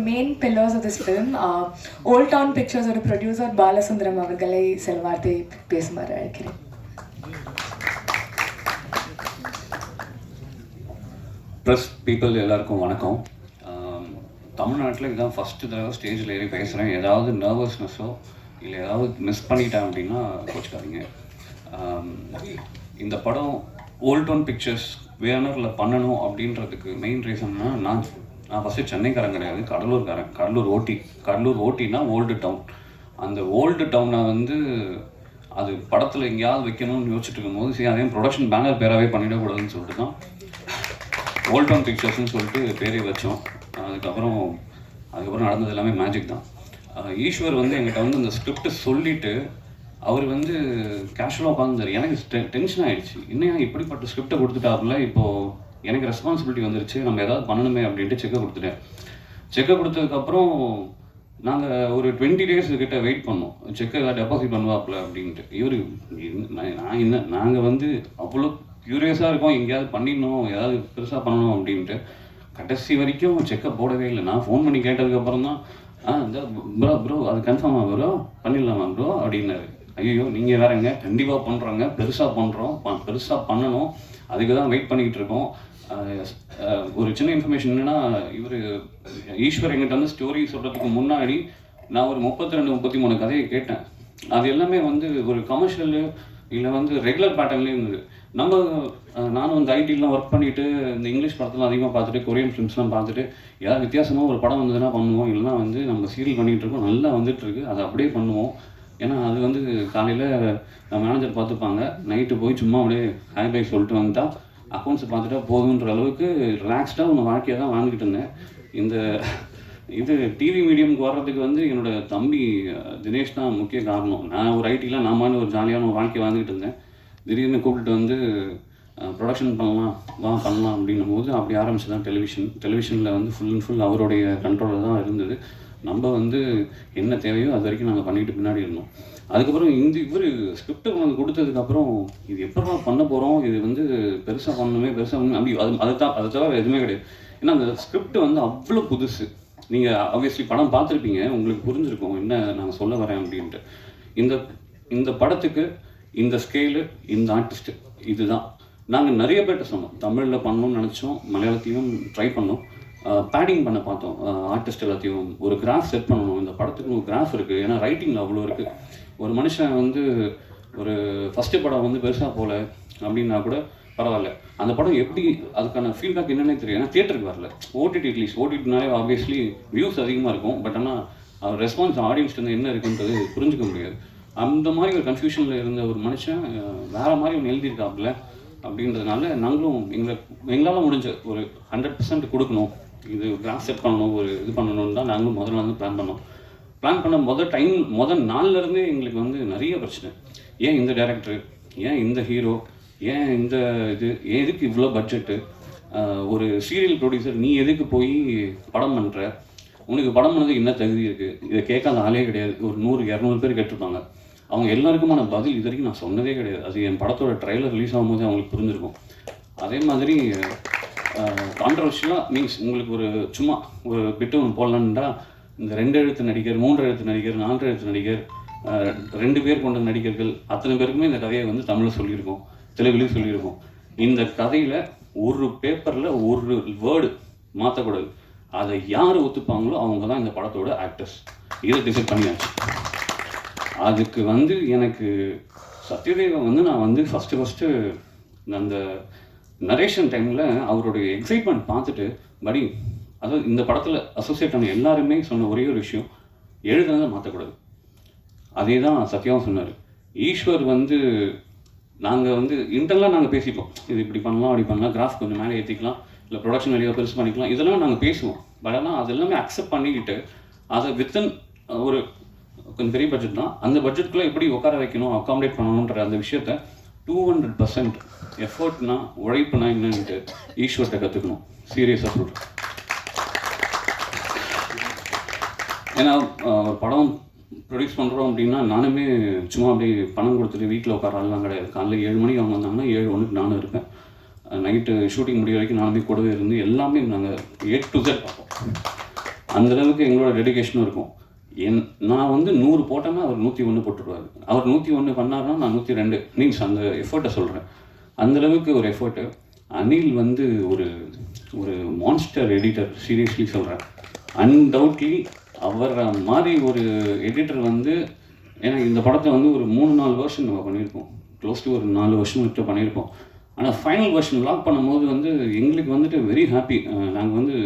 main pillars of this film. Old Town Pictures ஒரு producer Balasundaram அவர்களை சில வார்த்தை பேசுமாறு அழைக்கிறேன். ப்ரெஸ் பீப்புள் எல்லாருக்கும் வணக்கம். தமிழ்நாட்டில் இதுதான் ஃபஸ்ட்டு தடவை ஸ்டேஜில் ஏறி பேசுகிறேன். ஏதாவது நர்வஸ்னஸோ இல்லை ஏதாவது மிஸ் பண்ணிட்டேன் அப்படின்னா கோச்சுக்காதீங்க. இந்த படம் ஓல்ட் டவுன் பிக்சர்ஸ் வேணரில் பண்ணணும் அப்படின்றதுக்கு மெயின் ரீசன்னா நான் ஃபஸ்ட்டு சென்னைக்காரன் கிடையாது, கடலூர்காரன். கடலூர் ஓட்டினா ஓல்டு டவுன். அந்த ஓல்டு டவுனை வந்து அது படத்தில் எங்கேயாவது வைக்கணும்னு யோசிச்சுட்டு இருக்கும்போது சரி அதையும் ப்ரொடக்ஷன் பேனர் பேராகவே பண்ணிடக்கூடாதுன்னு சொல்லிட்டு தான் ஓல்ட் டவுன் பிக்சர்ஸ்ன்னு சொல்லிட்டு பேரே வச்சோம். அதுக்கப்புறம் நடந்தது எல்லாமே மேஜிக் தான். ஈஸ்வர் வந்து எங்கிட்ட வந்து இந்த ஸ்கிரிப்ட் சொல்லிவிட்டு அவர் வந்து கேஷுவலாக உட்காந்துருந்தார். எனக்கு டென்ஷன் ஆகிடுச்சு, இன்னும் இப்படிப்பட்ட ஸ்கிரிப்டை கொடுத்துட்டாப்புல. இப்போது எனக்கு ரெஸ்பான்சிபிலிட்டி வந்துருச்சு, நம்ம ஏதாவது பண்ணணுமே அப்படின்ட்டு செக்கை கொடுத்துட்டேன். செக்கை கொடுத்ததுக்கப்புறம் நாங்கள் ஒரு 20 days கிட்ட வெயிட் பண்ணோம், செக்கை ஏதாவது டெபாசிட் பண்ணுவாப்புல அப்படின்ட்டு. நாங்கள் வந்து அவ்வளோ க்யூரியஸாக இருக்கோம், எங்கேயாவது பண்ணிடணும், ஏதாவது பெருசாக பண்ணணும் அப்படின்ட்டு. கடைசி வரைக்கும் செக்கை போடவே இல்லை. நான் ஃபோன் பண்ணி கேட்டதுக்கப்புறம் தான் இந்த ப்ரோ அது கன்ஃபார்மாக ப்ரோ பண்ணிடலாமா ப்ரோ அப்படின்னாரு. ஐயோ நீங்கள் வேறங்க, கண்டிப்பாக பண்ணுறோங்க, பெருசாக பண்ணுறோம், பெருசாக பண்ணணும், அதுக்கு தான் வெயிட் பண்ணிக்கிட்டு இருக்கோம். ஒரு சின்ன இன்ஃபர்மேஷன் என்னென்னா, ஈஸ்வர் எங்கிட்ட வந்து ஸ்டோரி சொல்கிறதுக்கு முன்னாடி நான் ஒரு 32-33 கதையை கேட்டேன். அது எல்லாமே வந்து ஒரு கமர்ஷியலு இல்லை வந்து ரெகுலர் பேட்டர்ன்லேயே இருந்தது. நானும் இந்த ஐடிலாம் ஒர்க் பண்ணிவிட்டு இந்த இங்கிலீஷ் படத்தெலாம் அதிகமாக பார்த்துட்டு கொரியன் ஃபிலிம்ஸ்லாம் பார்த்துட்டு ஏதாவது வித்தியாசமாக ஒரு படம் வந்ததுன்னா பண்ணுவோம், இல்லைனா வந்து நம்ம சீரியல் பண்ணிகிட்டு இருக்கோம், நல்லா வந்துட்டுருக்கு, அதை அப்படியே பண்ணுவோம். ஏன்னா அது வந்து காலையில் மேனேஜர் பார்த்துப்பாங்க, நைட்டு போய் சும்மா அப்படியே ஹாய் பை சொல்லிட்டு வந்துட்டா அக்கௌண்ட்ஸை பார்த்துட்டா போதுன்ற அளவுக்கு ரிலாக்ஸ்டாக உங்கள் வாழ்க்கையை தான் வாழ்ந்துக்கிட்டு இருந்தேன். இது டிவி மீடியமுக்கு வர்றதுக்கு வந்து என்னோடய தம்பி தினேஷ் தான் முக்கிய காரணம். நான் ஒரு ஐடியில் நான் ஒரு ஜாலியான ஒரு வாழ்க்கையை வாழ்ந்துக்கிட்டு இருந்தேன். திடீர்னு கூப்பிட்டு வந்து ப்ரொடக்ஷன் பண்ணலாம் அப்படின்னும் போது அப்படி ஆரம்பிச்சு தான் டெலிவிஷனில் வந்து ஃபுல் அண்ட் ஃபுல் அவருடைய கண்ட்ரோலில் தான் இருந்தது. நம்ம வந்து என்ன தேவையோ அது வரைக்கும் நாங்கள் பண்ணிட்டு பின்னாடி இருந்தோம். அதுக்கப்புறம் இவர் ஸ்கிரிப்டை வந்து கொடுத்ததுக்கப்புறம் இது எப்போ பண்ண போகிறோம், இது வந்து பெருசாக பண்ணணுமே அப்படி அதை தவிர எதுவுமே கிடையாது. ஏன்னா அந்த ஸ்கிரிப்ட் வந்து அவ்வளோ புதுசு. நீங்கள் ஆப்வியஸ்லி படம் பார்த்துருப்பீங்க, உங்களுக்கு புரிஞ்சிருக்கும் என்ன நான் சொல்ல வரேன் அப்படின்ட்டு. இந்த படத்துக்கு இந்த ஸ்கேலு, இந்த ஆர்டிஸ்ட்டு, இதுதான் நாங்கள் நிறைய பேர்கிட்ட சொன்னோம். தமிழில் பண்ணணும்னு நினச்சோம், மலையாளத்தையும் ட்ரை பண்ணோம், பேடிங் பண்ண பார்த்தோம். ஆர்டிஸ்ட் எல்லாத்தையும் ஒரு கிராஃப் செட் பண்ணணும், இந்த படத்துக்கு ஒரு கிராஃப் இருக்குது. ஏன்னா ரைட்டிங்கில் அவ்வளோ இருக்குது. ஒரு மனுஷன் வந்து ஒரு ஃபஸ்ட்டு படம் வந்து பெருசாக போகல அப்படின்னா கூட பரவாயில்ல, அந்த படம் எப்படி அதுக்கான ஃபீட்பேக் என்னென்னே தெரியும். ஏன்னா தியேட்டருக்கு வரல, ஓடிடினாலே ஆப்வியஸ்லி வியூஸ் அதிகமாக இருக்கும், பட் ஆனால் அவர் ரெஸ்பான்ஸ் ஆடியன்ஸ்ட்டு வந்து என்ன இருக்குன்றது புரிஞ்சிக்க முடியாது. அந்த மாதிரி ஒரு கன்ஃபியூஷனில் இருந்த ஒரு மனுஷன் வேறு மாதிரி ஒன்று எழுதியிருக்காப்புல அப்படின்றதுனால நாங்களும் எங்களால் முடிஞ்ச ஒரு 100% கொடுக்கணும், இது கிராஃப் செட் பண்ணணும், ஒரு இது பண்ணணும்னு தான் நாங்களும் முதல்ல வந்து பிளான் பண்ண முதல் நாள்லேருந்தே எங்களுக்கு வந்து நிறைய பிரச்சனை. ஏன் இந்த டைரக்டரு, ஏன் இந்த ஹீரோ, ஏன் இந்த எதுக்கு இவ்வளோ பட்ஜெட்டு, ஒரு சீரியல் ப்ரொடியூசர் நீ எதுக்கு போய் படம் பண்ணுற, உனக்கு படம் பண்ணதுக்கு என்ன தகுதி இருக்குது, இதை கேட்காத ஆளே கிடையாது. ஒரு 100-200 பேர் கேட்டிருப்பாங்க. அவங்க எல்லாருக்குமான பதில் இது வரைக்கும் நான் சொன்னதே கிடையாது. அது என் படத்தோட ட்ரெய்லர் ரிலீஸ் ஆகும்போது அவங்களுக்கு புரிஞ்சிருக்கும். அதே மாதிரி கான்ட்ரவர்ஷியலாக மீன்ஸ் உங்களுக்கு ஒரு சும்மா ஒரு பிட்டு ஒன்று போடலான்டா, இந்த 2 எழுத்து நடிகர், 3 எழுத்து நடிகர், 4 எழுத்து நடிகர், 2 பேர் கொண்ட நடிகர்கள் அத்தனை பேருக்குமே இந்த கதையை வந்து தமிழில் சொல்லியிருக்கோம், தெலுங்குலையும் சொல்லியிருக்கோம். இந்த கதையில் ஒரு பேப்பரில் ஒரு வேர்டு மாற்றக்கூடாது. அதை யார் ஒத்துப்பாங்களோ அவங்க தான் இந்த படத்தோட ஆக்டர்ஸ். இதை டிசைட் பண்ணியாச்சு. அதுக்கு வந்து எனக்கு சத்யதேவன் வந்து நான் வந்து ஃபஸ்ட்டு அந்த நரேஷன் டைமில் அவருடைய எக்ஸைட்மெண்ட் பார்த்துட்டு அதாவது இந்த படத்தில் அசோசியேட் ஆன எல்லாருமே சொன்ன ஒரே ஒரு விஷயம், எழுதுனதை மாற்றக்கூடாது. அதே தான் சத்யாவும் சொன்னார். ஈஸ்வர் வந்து நாங்கள் வந்து இன்டர்னலாக நாங்கள் பேசிப்போம், இது இப்படி பண்ணலாம் அப்படி பண்ணலாம், கிராஃப் கொஞ்சம் மேலே ஏற்றிக்கலாம், இல்லை ப்ரொடக்ஷன் வெளியாக பெருசு பண்ணிக்கலாம், இதெல்லாம் நாங்கள் பேசுவோம். பட் ஆனால் அது எல்லாமே அக்செப்ட் பண்ணிக்கிட்டு அதை வித்தின் ஒரு கொஞ்சம் பெரிய பட்ஜெட் தான், அந்த பட்ஜெட்டுக்குள்ளே எப்படி உட்கார வைக்கணும், அக்காமடேட் பண்ணணுன்ற அந்த விஷயத்த 200% எஃபர்ட்னா உழைப்புனா என்னன்ட்டு ஈஸ்வர்கிட்ட கற்றுக்கணும். சீரியஸாக சொல்கிறேன். ஏன்னா ஒரு படம் ப்ரொடியூஸ் பண்ணுறோம் அப்படின்னா நானுமே சும்மா அப்படியே பணம் கொடுத்துட்டு வீட்டில் உட்காராலாம் கிடையாது. காலைல 7 மணிக்கு அவங்க வந்தாங்கன்னா 7:01 நானும் இருப்பேன். நைட்டு ஷூட்டிங் முடிய வரைக்கும் நானுமே கூடவே இருந்து எல்லாமே நாங்கள் A to Z பார்ப்போம். அந்தளவுக்கு எங்களோட டெடிகேஷனும் இருக்கும். நான் வந்து 100 போட்டேன்னா அவர் 101 போட்டுருவார். அவர் 101 பண்ணார்னா நான் 102 மீன்ஸ் அந்த எஃபர்ட்டை சொல்கிறேன். அந்தளவுக்கு ஒரு எஃபர்ட்டு. அனில் வந்து ஒரு ஒரு மான்ஸ்டர் எடிட்டர், சீரியஸ்லி சொல்கிறேன். அன்டவுட்லி அவர் மாதிரி ஒரு எடிட்டர் வந்து, ஏன்னா இந்த படத்தை வந்து ஒரு 3-4 வருஷம் நம்ம பண்ணியிருப்போம், க்ளோஸ் டு ஒரு 4 வருஷம் கிட்ட பண்ணியிருப்போம். ஆனால் ஃபைனல் வெர்ஷன் லாக் பண்ணும்போது வந்து எங்களுக்கு வந்துட்டு வெரி ஹாப்பி. நாங்கள் வந்து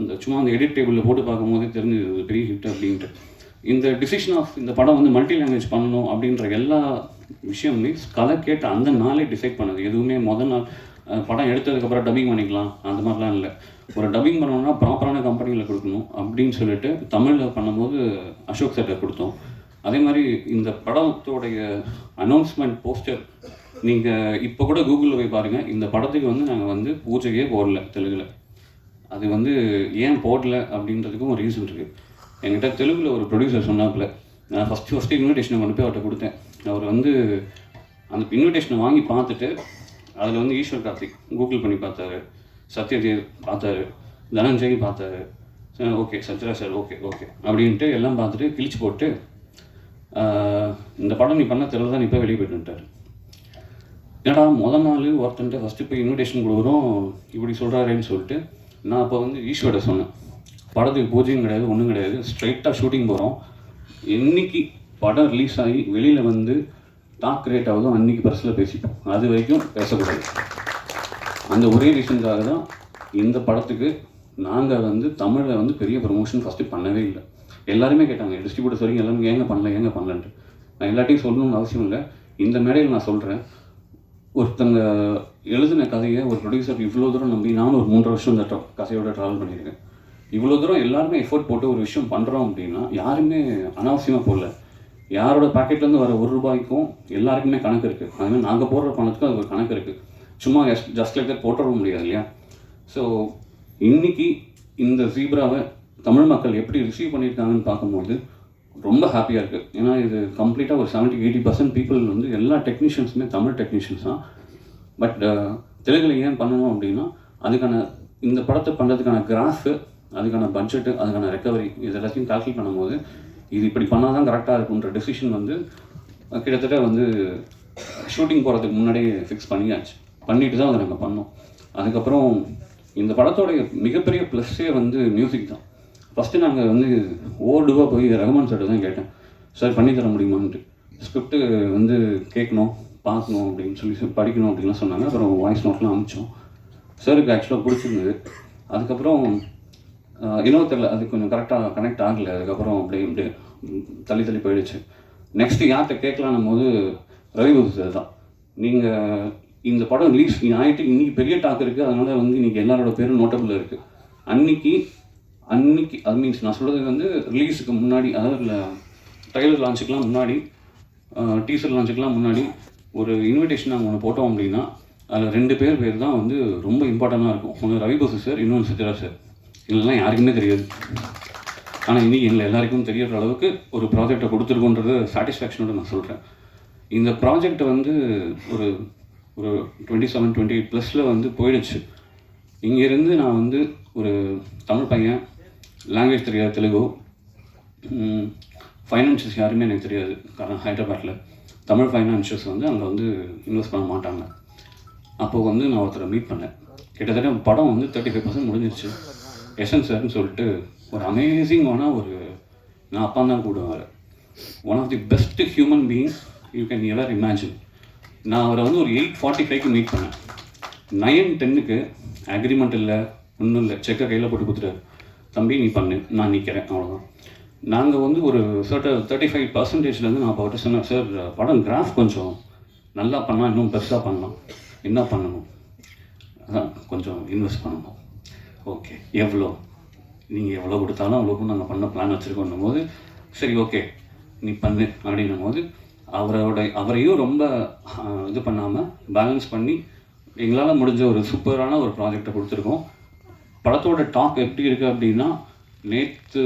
இந்த சும்மா அந்த எடிட் டேபிளில் போட்டு பார்க்கும்போதே தெரிஞ்சு பெரிய ஹிட் அப்படின்ட்டு. இந்த டிசிஷன் ஆஃப் இந்த படம் வந்து மல்டி லாங்குவேஜ் பண்ணணும் அப்படின்ற எல்லா விஷயமுமே கதை கேட்ட அந்த நாளே டிசைட் பண்ணது. எதுவுமே முதல் நாள் படம் எடுத்ததுக்கப்புறம் டப்பிங் பண்ணிக்கலாம் அந்த மாதிரிலாம் இல்லை. ஒரு டப்பிங் பண்ணணும்னா ப்ராப்பரான கம்பெனியில் கொடுக்கணும் அப்படின்னு சொல்லிட்டு தமிழில் பண்ணும்போது அசோக் சார்ட்ட கொடுத்தோம். அதே மாதிரி இந்த படத்தோடைய அனௌன்ஸ்மெண்ட் போஸ்டர் நீங்கள் இப்போ கூட கூகுளில் போய் பாருங்கள். இந்த படத்துக்கு வந்து நாங்கள் வந்து பூஜையே போடல தெலுங்கில். அது வந்து ஏன் போடல அப்படின்றதுக்கும் ஒரு ரீசன் இருக்குது. என்கிட்ட தெலுங்கில் ஒரு ப்ரொடியூசர் சொன்னாப்புல, நான் ஃபஸ்ட்டு இன்விடேஷனை கொண்டு போய் அவர்கிட்ட கொடுத்தேன். அவர் வந்து அந்த இன்விடேஷனை வாங்கி பார்த்துட்டு அதில் வந்து ஈஸ்வர் கார்த்திக் கூகுள் பண்ணி பார்த்தாரு, சத்யதேவ் பார்த்தாரு, தனஞ்சய் பார்த்தாரு. Okay Sathyaraj sir okay okay அப்படின்ட்டு எல்லாம் பார்த்துட்டு கிழிச்சு போட்டு, இந்த படம் நீ பண்ண தெரியல தான் இப்போ வெளியே போய்ட்டுட்டார். ஏன்னா முதல் நாள் ஒருத்தன்ட்டு ஃபஸ்ட்டு போய் இன்விடேஷன் கொடுக்குறோம் இப்படி சொல்கிறாரேன்னு சொல்லிட்டு நான் அப்போ வந்து ஈஸ்வர்கிட்ட சொன்னேன், படத்துக்கு பூஜையும் கிடையாது ஒன்றும் கிடையாது, ஸ்ட்ரைட்டாக ஷூட்டிங் போகிறோம். என்றைக்கு படம் ரிலீஸ் ஆகி வெளியில் வந்து டாக் ரேட் ஆகுதோ அன்றைக்கி ப்ரெஸ்ஸில் பேசிப்போம், அது வரைக்கும் பேசக்கூடாது. அந்த ஒரே ரீசனுக்காக தான் இந்த படத்துக்கு நாங்கள் வந்து தமிழில் வந்து பெரிய ப்ரமோஷன் ஃபஸ்ட்டு பண்ணவே இல்லை. எல்லாருமே கேட்டாங்க, டிஸ்ட்ரிபியூட்டர்ஸ் வரைக்கும் எல்லாரும் ஏங்க பண்ணலன்ட்டு. நான் எல்லாத்தையும் சொல்லணும்னு அவசியம் இல்லை. இந்த மேடையில் நான் சொல்கிறேன், ஒருத்தங்க எழுதின கதையை ஒரு ப்ரொடியூசர் இவ்வளோ தூரம் நம்பி, நானும் ஒரு 3 வருஷம் இந்த கதையோட ட்ராவல் பண்ணியிருக்கேன். இவ்வளோ தூரம் எல்லாருமே எஃபோர்ட் போட்டு ஒரு விஷயம் பண்ணுறோம் அப்படின்னா யாருமே அனாவசியமாக போடல. யாரோட பாக்கெட்லேருந்து வர ₹1 எல்லாருக்குமே கணக்கு இருக்குது. அதுமாதிரி நாங்கள் போடுற பணத்துக்கும் அது ஒரு கணக்கு இருக்குது. சும்மா ஜஸ்ட் லைக் தட் போட்டுற முடியாது இல்லையா? ஸோ இன்றைக்கி இந்த ஜீப்ராவை தமிழ் மக்கள் எப்படி ரிசீவ் பண்ணியிருக்காங்கன்னு பார்க்கும்போது ரொம்ப ஹாப்பியாக இருக்குது. ஏன்னா இது கம்ப்ளீட்டாக ஒரு 70-80% பீப்புள் வந்து எல்லா டெக்னீஷியன்ஸுமே தமிழ் டெக்னீஷியன்ஸ் தான். பட் தெலுங்கில் ஏன் பண்ணணும் அப்படின்னா அதுக்கான இந்த படத்தை பண்ணுறதுக்கான கிராஃபு, அதுக்கான பட்ஜெட்டு, அதுக்கான ரெக்கவரி, இது எல்லாத்தையும் கால்குலேட் பண்ணும்போது இது இப்படி பண்ணால் தான் கரெக்டாக இருக்குன்ற டெசிஷன் வந்து கிட்டத்தட்ட வந்து ஷூட்டிங் போகிறதுக்கு முன்னாடியே ஃபிக்ஸ் பண்ணிட்டு தான் அதை நாங்கள் பண்ணோம். அதுக்கப்புறம் இந்த படத்தோடைய மிகப்பெரிய ப்ளஸ்ஸே வந்து மியூசிக் தான். ஃபஸ்ட்டு நாங்கள் வந்து ஓல்டுவாக போய் ரகுமான் சார்ட்ட தான் கேட்டேன், சார் பண்ணித்தர முடியுமான்ட்டு. ஸ்கிரிப்ட்டு வந்து கேட்கணும், பார்க்கணும் அப்படின்னு சொல்லி படிக்கணும் அப்படின்லாம் சொன்னாங்க. அப்புறம் வாய்ஸ் நோட்லாம் அனுப்பிச்சோம். சாருக்கு ஆக்சுவலாக பிடிச்சிருந்தது. அதுக்கப்புறம் இன்னும் தெரியல, அது கொஞ்சம் கரெக்டாக கனெக்ட் ஆகலை. அதுக்கப்புறம் அப்படியே தள்ளி போயிடுச்சு. நெக்ஸ்ட்டு யார்கிட்ட கேட்கலான்னும் போது ரவிபூதி சார் தான். நீங்கள் இந்த படம் ரிலீஸ் ஆகிட்டு இன்றைக்கி பெரிய டாக் இருக்குது, அதனால் வந்து இன்றைக்கி எல்லாரோட பேரும் நோட்டபிள் இருக்குது. அன்றைக்கி அது மீன்ஸ் நான் சொல்கிறது வந்து ரிலீஸுக்கு முன்னாடி, அதாவது ட்ரைலர் லான்ச்சுக்கெலாம் முன்னாடி, டீசர் லான்ச்சுக்கெலாம் முன்னாடி ஒரு இன்விடேஷன் நாங்கள் ஒன்று போட்டோம் அப்படின்னா அதில் 2 பேர் தான் வந்து ரொம்ப இம்பார்ட்டண்ட்டாக இருக்கும். ஒன்று ரவிபூசி சார், இன்னொன்று சத்யராஜ் சார். இதெல்லாம் யாருக்குமே தெரியாது. ஆனால் இன்றைக்கி எங்களை எல்லாருக்கும் தெரியிற அளவுக்கு ஒரு ப்ராஜெக்டை கொடுத்துருக்கோன்றது சாட்டிஸ்ஃபேக்ஷனோட நான் சொல்கிறேன். இந்த ப்ராஜெக்டை வந்து ஒரு 27-28+ வந்து போயிடுச்சு. இங்கேருந்து நான் வந்து ஒரு தமிழ் பையன், லாங்குவேஜ் தெரியாது தெலுங்கு, ஃபைனான்ஷியல்ஸ் யாருமே எனக்கு தெரியாது. காரணம் ஹைதராபாத்தில் தமிழ் ஃபைனான்ஷியல்ஸ் வந்து அங்கே வந்து இன்வெஸ்ட் பண்ண மாட்டாங்க. அப்போது வந்து நான் ஒருத்தரை மீட் பண்ணேன். கிட்டத்தட்ட படம் வந்து 35% முடிஞ்சிருச்சு. எஸ்என் சார்னு சொல்லிட்டு ஒரு அமேசிங்கான நான் அப்பா தான் கூடுவார். One of the best human being you can ever imagine. நான் அவரை வந்து ஒரு 8:45 மீட் பண்ணேன். 9:10 அக்ரிமெண்ட் இல்லை, ஒன்றும் இல்லை, செக்கை கையில் போட்டு கொடுத்துட்டாரு. தம்பி நீ பண்ணு, நான் நிற்கிறேன், அவ்வளோதான். நாங்கள் வந்து ஒரு 35%, நான் அவர்கிட்ட சொன்னேன், சார் படம் கிராஃப் கொஞ்சம் நல்லா பண்ணால் இன்னும் பெருசாக பண்ணலாம், என்ன பண்ணணும்? அதான் கொஞ்சம் இன்வெஸ்ட் பண்ணணும். ஓகே, எவ்வளோ? நீங்கள் எவ்வளோ கொடுத்தாலும் அவ்வளோக்கும் நாங்கள் பண்ண பிளான் வச்சுருக்கோன்னும் போது சரி ஓகே நீ பண்ணு அப்படின்னும் போது அவரையும் ரொம்ப இது பண்ணாமல் பேலன்ஸ் பண்ணி எங்களால் முடிஞ்ச ஒரு சூப்பரான ஒரு ப்ராஜெக்டை கொடுத்துருக்கோம். படத்தோட டாக் எப்படி இருக்குது அப்படின்னா, நேற்று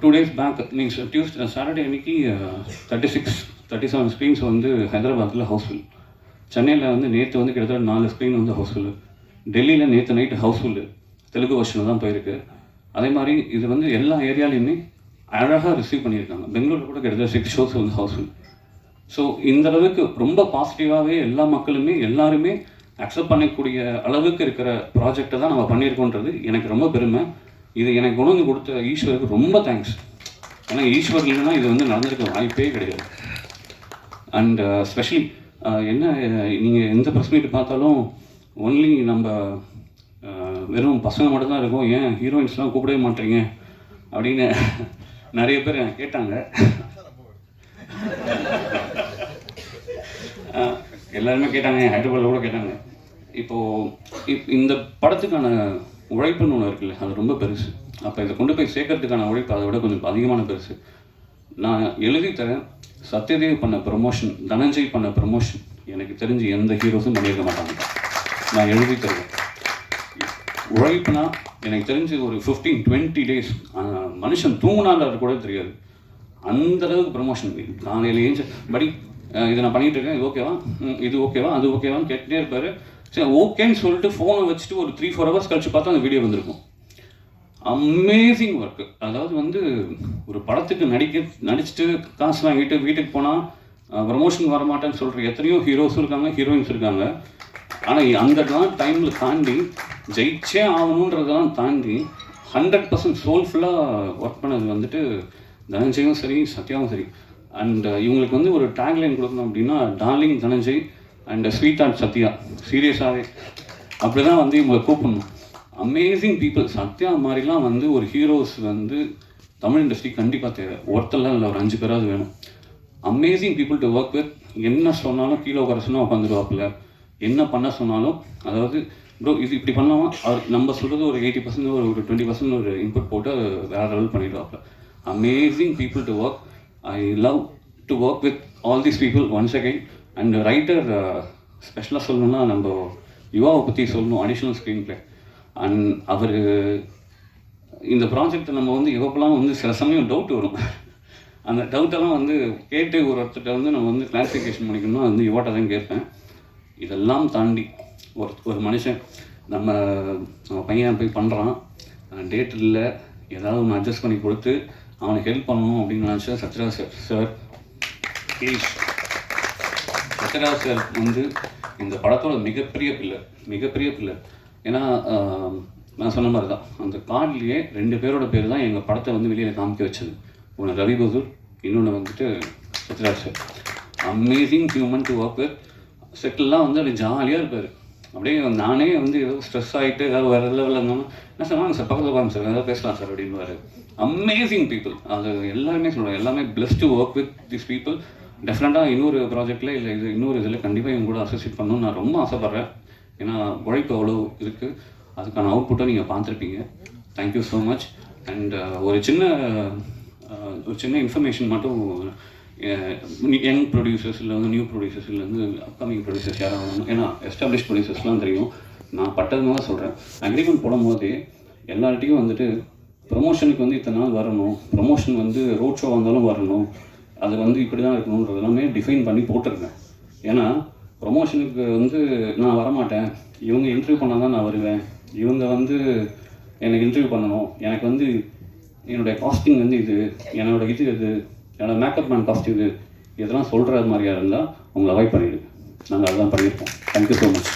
2 days பேக் மீன்ஸ் சாட்டர்டே அன்றைக்கி 36-37 ஸ்க்ரீன்ஸ் வந்து ஹைதராபாத்தில் ஹவுஸ்ஃபுல். சென்னையில் வந்து நேற்று வந்து கிட்டத்தட்ட 4 ஸ்க்ரீன் வந்து ஹவுஸ்ஃபுல்லு. டெல்லியில் நேற்று நைட்டு ஹவுஸ்ஃபுல்லு. தெலுங்கு வெர்ஷனில் தான் போயிருக்கு. அதே மாதிரி இது வந்து எல்லா ஏரியாலையுமே அழகாக ரிசீவ் பண்ணியிருக்காங்க. பெங்களூரில் கூட கிட்டத்தட்ட 6 ஷோஸ் வந்து ஹவுஸ்ஃபுல். ஸோ இந்த அளவுக்கு ரொம்ப பாசிட்டிவாகவே எல்லா மக்களுமே எல்லாருமே அக்செப்ட் பண்ணக்கூடிய அளவுக்கு இருக்கிற ப்ராஜெக்டை தான் நம்ம பண்ணியிருக்கோன்றது எனக்கு ரொம்ப பெருமை. இது எனக்கு கொண்டு வந்து கொடுத்த ஈஸ்வருக்கு ரொம்ப தேங்க்ஸ். ஏன்னா ஈஸ்வர் இல்லைன்னா இது வந்து நடந்திருக்க வாய்ப்பே கிடையாது. அண்ட் ஸ்பெஷலி என்ன நீங்கள் எந்த ப்ரெஸ் மீட் பார்த்தாலும் ஒன்லி நம்ம வெறும் பசங்க மட்டும்தான் இருக்கும், ஏன் ஹீரோயின்ஸ்லாம் கூப்பிடவே மாட்டீங்க அப்படின்னு நிறைய பேர் எனக்கு கேட்டாங்க. எல்லாருமே கேட்டாங்க, ஹைதராபாத்தில் கூட கேட்டாங்க. இப்போது இந்த படத்துக்கான உழைப்புன்னு ஒன்று இருக்குல்ல, அது ரொம்ப பெருசு. அப்போ இதை கொண்டு போய் சேர்க்கறதுக்கான உழைப்பு அதை விட கொஞ்சம் அதிகமான பெருசு. நான் எழுதி தரேன், சத்யதேவ் பண்ண ப்ரமோஷன், தனஞ்சய் பண்ண ப்ரமோஷன் எனக்கு தெரிஞ்சு எந்த ஹீரோஸும் பண்ணியிருக்க மாட்டாங்க. நான் எழுதி தருவேன். உழைப்புனா எனக்கு தெரிஞ்சு ஒரு 15-20 டேஸ் மனுஷன் தூங்கினான்றது கூட தெரியாது. அந்தளவுக்கு ப்ரமோஷன். காலையில் ஏஞ்சி படி இதை நான் பண்ணிகிட்டு இருக்கேன், இது ஓகேவா, இது ஓகேவா, அது ஓகேவான்னு கேட்டுகிட்டே இருப்பார். சரி ஓகேன்னு சொல்லிட்டு ஃபோனை வச்சுட்டு ஒரு 3-4 ஹவர்ஸ் கழிச்சு பார்த்தா அந்த வீடியோ வந்திருக்கும். Amazing work. அதாவது வந்து ஒரு படத்துக்கு நடிச்சுட்டு காசு வாங்கிட்டு வீட்டுக்கு போனால் ப்ரமோஷன் வரமாட்டேன்னு சொல்கிற எத்தனையோ ஹீரோஸும் இருக்காங்க, ஹீரோயின்ஸ் இருக்காங்க. ஆனால் அந்த டைமில் தாண்டி ஜெயிச்சே ஆகணுன்றதெல்லாம் தாண்டி 100% சோல்ஃபுல்லாக ஒர்க் பண்ணது வந்துட்டு தனஞ்சயும் சரி, சத்யாவும் சரி. அண்ட் இவங்களுக்கு வந்து ஒரு டேக்லைன் கொடுக்கணும் அப்படின்னா, darling Dhananjay and sweetheart Sathya. சீரியஸாகவே அப்படி தான் வந்து இவங்களை கூப்பிடணும். Amazing people. சத்யா மாதிரிலாம் வந்து ஒரு ஹீரோஸ் வந்து தமிழ் இண்டஸ்ட்ரி கண்டிப்பாக தேவை. ஒருத்தர்லாம் இல்லை, ஒரு 5 பேராவது வேணும். Amazing people to work with. என்ன சொன்னாலும் கீழே உட்கார சொன்னால் உட்காந்துருவாப்பில். என்ன பண்ண சொன்னாலும், அதாவது ப்ரோ இது இப்படி பண்ணலாமா, அவர் நம்ம சொல்கிறது ஒரு 80% ஒரு 20% ஒரு இன்புட் போட்டு வேறு லெவல் பண்ணிடுவாப்பில். Amazing people to work. I love to work with all these people once again. And writer ஸ்பெஷலாக சொல்லணும்னா நம்ம யுவாவை பற்றி சொல்லணும். Additional screenplay. அண்ட் அவர் இந்த ப்ராஜெக்டை நம்ம வந்து எப்போலாம் வந்து சில சமயம் டவுட் வரும். அந்த டவுட்டெல்லாம் வந்து கேட்டு ஒருத்தர்கிட்ட வந்து நம்ம வந்து கிளாரிஃபிகேஷன் பண்ணிக்கணும்னா வந்து யுவாட்ட தான் கேட்பேன். இதெல்லாம் தாண்டி ஒரு மனுஷன் நம்ம பையன் போய் பண்ணுறான், டேட் இல்லை, ஏதாவது ஒன்று அட்ஜஸ்ட் பண்ணி கொடுத்து அவனுக்கு ஹெல்ப் பண்ணணும் அப்படின்னு நினச்சா Sathyaraj sir please. Sathyaraj sir வந்து இந்த படத்தோட மிகப்பெரிய பில்லர். ஏன்னா நான் சொன்ன மாதிரி தான் அந்த கார்ட்லேயே 2 பேரோட பேர் தான் எங்கள் படத்தை வந்து வெளியில் காமிக்க வச்சது. ஒன்று ரவி பகதூர், இன்னொன்று வந்துட்டு Sathyaraj sir. Amazing human to work with. செட்டில்லாம் வந்து அப்படி ஜாலியாக இருப்பார். அப்படியே நானே வந்து ஏதோ ஸ்ட்ரெஸ் ஆகிட்டு ஏதாவது வேறு லெவலில் இருந்தாலும் என்ன சார் வாங்க சார் பக்கத்தில் வாங்க சார் ஏதாவது பேசலாம் சார் அப்படின்வார். Amazing people. அது எல்லாருமே சொல்லுவாங்க, எல்லாமே plus to work with this people. டெஃபினட்டாக இன்னொரு ப்ராஜெக்டில் இல்லை இது இன்னொரு இதில் கண்டிப்பாக இவங்க கூட அசோசியேட் பண்ணணும்னு நான் ரொம்ப ஆசைப்பட்றேன். ஏன்னா உழைப்பு அவ்வளோ இருக்குது, அதுக்கான அவுட்புட்டை நீங்கள் பார்த்துருப்பீங்க. Thank you so much. அண்ட் ஒரு சின்ன இன்ஃபர்மேஷன் மட்டும், யங் ப்ரொடியூசர்ஸ் இல்லை வந்து நியூ ப்ரொடியூசர்ஸ் இல்லை வந்து அப்கமிங் ப்ரொடியூசர்ஸ் யாராவது வரணும். ஏன்னா எஸ்டாப்ளிஷ் ப்ரொடியூசர்ஸ்லாம் தெரியும். நான் பட்டதுனால சொல்கிறேன். அக்ரிமெண்ட் போடும்போதே எல்லார்ட்டையும் வந்துட்டு ப்ரொமோஷனுக்கு வந்து இத்தனை நாள் வரணும், ப்ரொமோஷன் வந்து ரோட் ஷோ வந்தாலும் வரணும், அது வந்து இப்படி தான் இருக்கணுன்றது எல்லாமே டிஃபைன் பண்ணி போட்டிருக்கேன். ஏன்னா ப்ரொமோஷனுக்கு வந்து நான் வரமாட்டேன், இவங்க இன்டர்வியூ பண்ணால் தான் நான் வருவேன், இவங்க வந்து எனக்கு இன்டர்வியூ பண்ணணும், எனக்கு வந்து என்னுடைய காஸ்டிங் வந்து இது, என்னோடய மேக்கப் மேன் காஸ்ட் இது, இதெல்லாம் சொல்கிற மாதிரியாக இருந்தால் உங்களை அவாய்ட் பண்ணிவிடுங்க. நாங்கள் அதுதான் பண்ணியிருக்கோம். Thank you so much.